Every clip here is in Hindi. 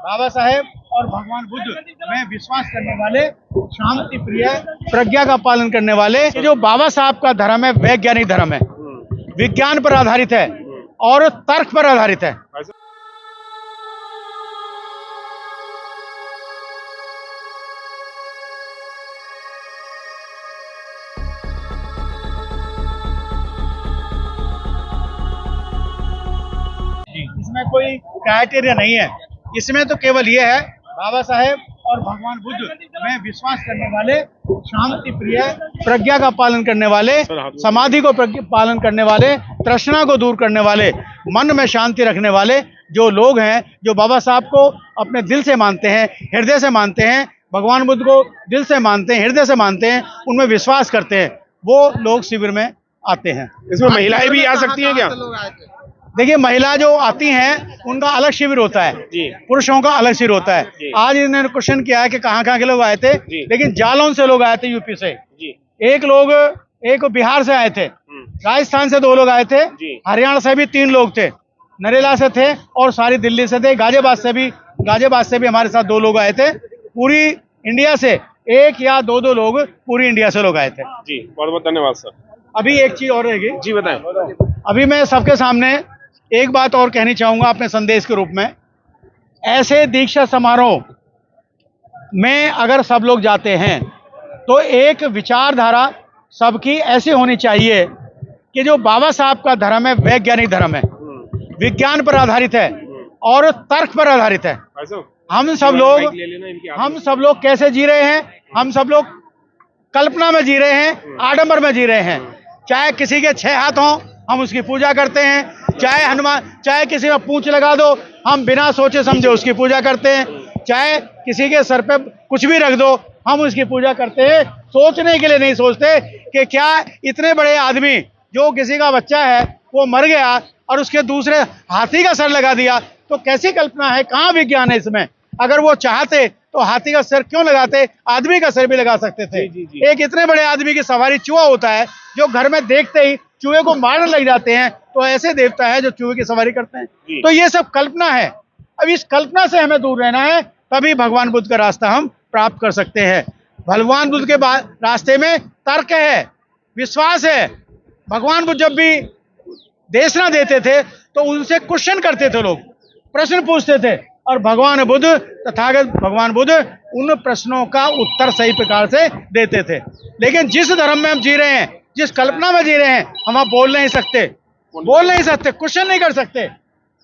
बाबा साहेब और भगवान बुद्ध में विश्वास करने वाले, शांति प्रिय, प्रज्ञा का पालन करने वाले, ये जो बाबा साहब का धर्म है वैज्ञानिक धर्म है, विज्ञान पर आधारित है और तर्क पर आधारित है। इसमें कोई क्राइटेरिया नहीं है, इसमें तो केवल ये है बाबा साहेब और भगवान बुद्ध में विश्वास करने वाले, शांति प्रिय, प्रज्ञा का पालन करने वाले, समाधि को पालन करने वाले, तृष्णा को दूर करने वाले, मन में शांति रखने वाले जो लोग हैं, जो बाबा साहब को अपने दिल से मानते हैं, हृदय से मानते हैं, भगवान बुद्ध को दिल से मानते हैं, हृदय से मानते हैं, उनमें विश्वास करते हैं, वो लोग शिविर में आते हैं। इसमें महिलाएं भी आ सकती हैं क्या? देखिए, महिला जो आती हैं उनका अलग शिविर होता है, पुरुषों का अलग शिविर होता है। आज इन्होंने क्वेश्चन किया है कि कहाँ के लोग आए थे, लेकिन जालौन से लोग आए थे, यूपी से एक बिहार से आए थे, राजस्थान से 2 लोग आए थे, हरियाणा से भी 3 लोग थे, नरेला से थे और सारी दिल्ली से थे, गाजियाबाद से भी हमारे साथ 2 लोग आए थे। पूरी इंडिया से 1 या 2 लोग पूरी इंडिया से लोग आए थे। जी, बहुत बहुत धन्यवाद सर। अभी एक चीज और रहेगी। जी बताएं। अभी मैं सबके सामने एक बात और कहनी चाहूंगा अपने संदेश के रूप में। ऐसे दीक्षा समारोह में अगर सब लोग जाते हैं तो एक विचारधारा सबकी ऐसी होनी चाहिए कि जो बाबा साहब का धर्म है वैज्ञानिक धर्म है, विज्ञान पर आधारित है और तर्क पर आधारित है। हम सब लोग कैसे जी रहे हैं? हम सब लोग कल्पना में जी रहे हैं, आडंबर में जी रहे हैं। चाहे किसी के 6 हाथ हों, हम उसकी पूजा करते हैं। चाहे किसी में पूंछ लगा दो, हम बिना सोचे समझे उसकी पूजा करते हैं। चाहे किसी के सर पे कुछ भी रख दो, हम उसकी पूजा करते हैं। सोचने के लिए नहीं सोचते कि क्या इतने बड़े आदमी, जो किसी का बच्चा है वो मर गया और उसके दूसरे हाथी का सर लगा दिया, तो कैसी कल्पना है? कहाँ विज्ञान है इसमें? अगर वो चाहते तो हाथी का सर क्यों लगाते, आदमी का सर भी लगा सकते थे। एक इतने बड़े आदमी की सवारी चूहा होता है, जो घर में देखते ही चूहे को मारने लग जाते हैं, तो ऐसे देवता है जो चूहे की सवारी करते हैं। तो ये सब कल्पना है। अब इस कल्पना से हमें दूर रहना है, तभी भगवान बुद्ध का रास्ता हम प्राप्त कर सकते हैं। भगवान बुद्ध के रास्ते में तर्क है, विश्वास है। भगवान बुद्ध जब भी देशना देते थे तो उनसे क्वेश्चन करते थे, लोग प्रश्न पूछते थे, और भगवान बुद्ध, तथागत भगवान बुद्ध उन प्रश्नों का उत्तर सही प्रकार से देते थे। लेकिन जिस धर्म में हम जी रहे हैं, जिस कल्पना में जी रहे हैं, हम आप बोल नहीं सकते, क्वेश्चन नहीं कर सकते।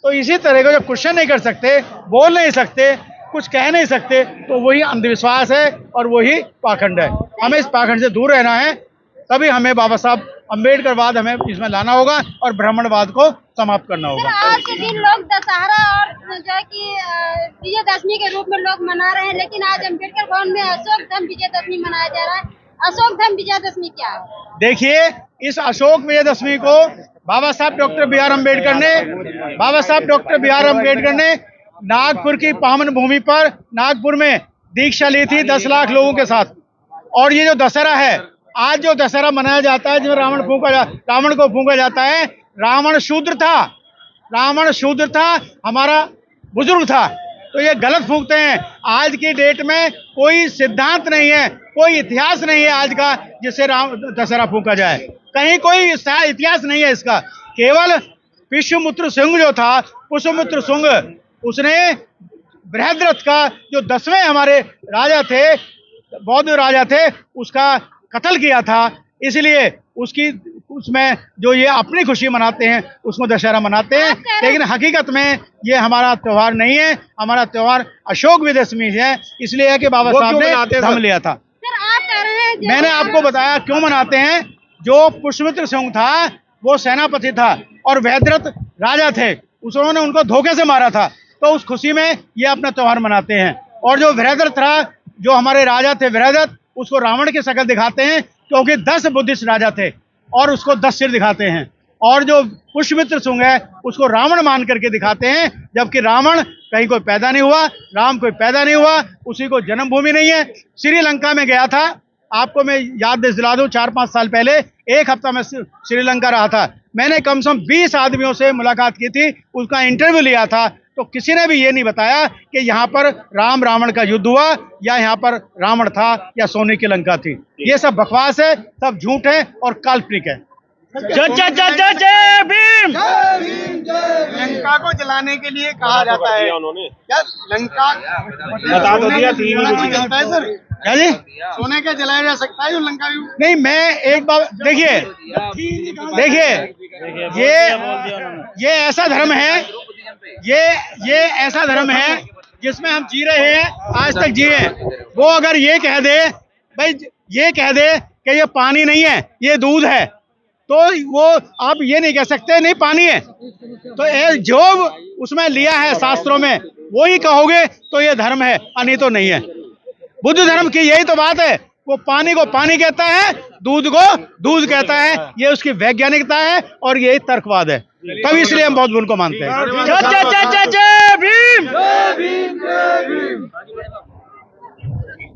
तो इसी तरह का जब क्वेश्चन नहीं कर सकते, बोल नहीं सकते, कुछ कह नहीं सकते, तो वही अंधविश्वास है और वही पाखंड है। हमें इस पाखंड से दूर रहना है, तभी हमें बाबा साहब अम्बेडकरवाद हमें इसमें लाना होगा और ब्राह्मणवाद को समाप्त करना होगा। आज के दिन लोग दशहरा और जो है कि विजयदशमी के रूप में लोग मना रहे हैं, लेकिन आज अम्बेडकर भवन में अशोक धम विजयदशमी मनाया जा रहा है। अशोक धम विजयदशमी क्या है? देखिए, इस अशोक विजयदशमी को बाबा साहब डॉक्टर बी आर अम्बेडकर ने नागपुर की पावन भूमि पर, नागपुर में दीक्षा ली थी 10 लाख लोगों के साथ। और ये जो दशहरा है, आज जो दशहरा मनाया जाता है, जिसमें रावण को फूंका जाता है, रावण शूद्र था, हमारा बुजुर्ग था, तो ये गलत फूंकते हैं। आज की डेट में कोई सिद्धांत नहीं है, कोई इतिहास नहीं है आज का जिससे दशहरा फूंका जाए। कहीं कोई इतिहास नहीं है इसका। केवल पुष्यमित्र सिंह उसने बृहद्रथ का, जो 10वें हमारे राजा थे, बौद्ध राजा थे, उसका कत्ल किया था। इसलिए उसमें जो ये अपनी खुशी मनाते हैं, उसमें दशहरा मनाते हैं। लेकिन हकीकत में ये हमारा त्योहार नहीं है। हमारा त्योहार अशोक विजयदशमी है। इसलिए है कि बाबा साहब ने धर्म लिया था। मैंने आपको बताया क्यों मनाते हैं। जो पुष्यमित्र सिंह था वो सेनापति था और बृहद्रथ राजा थे, उन्होंने उनको धोखे से मारा था, तो उस खुशी में ये अपना त्योहार मनाते हैं। और जो बृहद्रथ था, जो हमारे राजा थे बृहद्रथ, उसको रावण की शक्ल दिखाते हैं, क्योंकि 10 बुद्धिस्ट राजा थे और उसको 10 सिर दिखाते हैं। और जो पुष्यमित्र सिंह है, उसको रावण मान करके दिखाते हैं, जबकि रावण कहीं कोई पैदा नहीं हुआ, राम कोई पैदा नहीं हुआ, उसी को जन्मभूमि नहीं है। श्रीलंका में गया था, आपको मैं याद दिला दूं, 4-5 साल पहले 1 हफ्ता में श्रीलंका रहा था। मैंने कम से कम 20 आदमियों से मुलाकात की थी, उसका इंटरव्यू लिया था। तो किसी ने भी ये नहीं बताया कि यहाँ पर राम रावण का युद्ध हुआ या यहाँ पर रावण था या सोने की लंका थी। ये सब बकवास है, सब झूठ है और काल्पनिक है। जय जय जय जय जय भीम। लंका को जलाने के लिए कहा जाता है, उन्होंने क्या लंका बता तो दिया थी जलता है सर? क्या जी? सोने का जलाया जा सकता है जो लंका भी? नहीं, मैं एक बात देखिए ये ऐसा धर्म है, ये ऐसा धर्म है जिसमें हम जी रहे हैं, आज तक जिए हैं। वो अगर ये कह दे भाई, ये कह दे कि ये पानी नहीं है ये दूध है, तो वो आप ये नहीं कह सकते नहीं पानी है। तो जो उसमें लिया है शास्त्रों में वो ही कहोगे तो ये धर्म है, नहीं तो नहीं है। बुद्ध धर्म की यही तो बात है, वो पानी को पानी कहता है, दूध को दूध कहता है। ये उसकी वैज्ञानिकता है और यही तर्कवाद है, तभी इसलिए हम बौद्ध धर्म को मानते हैं। जय जय जय जय जय भीम।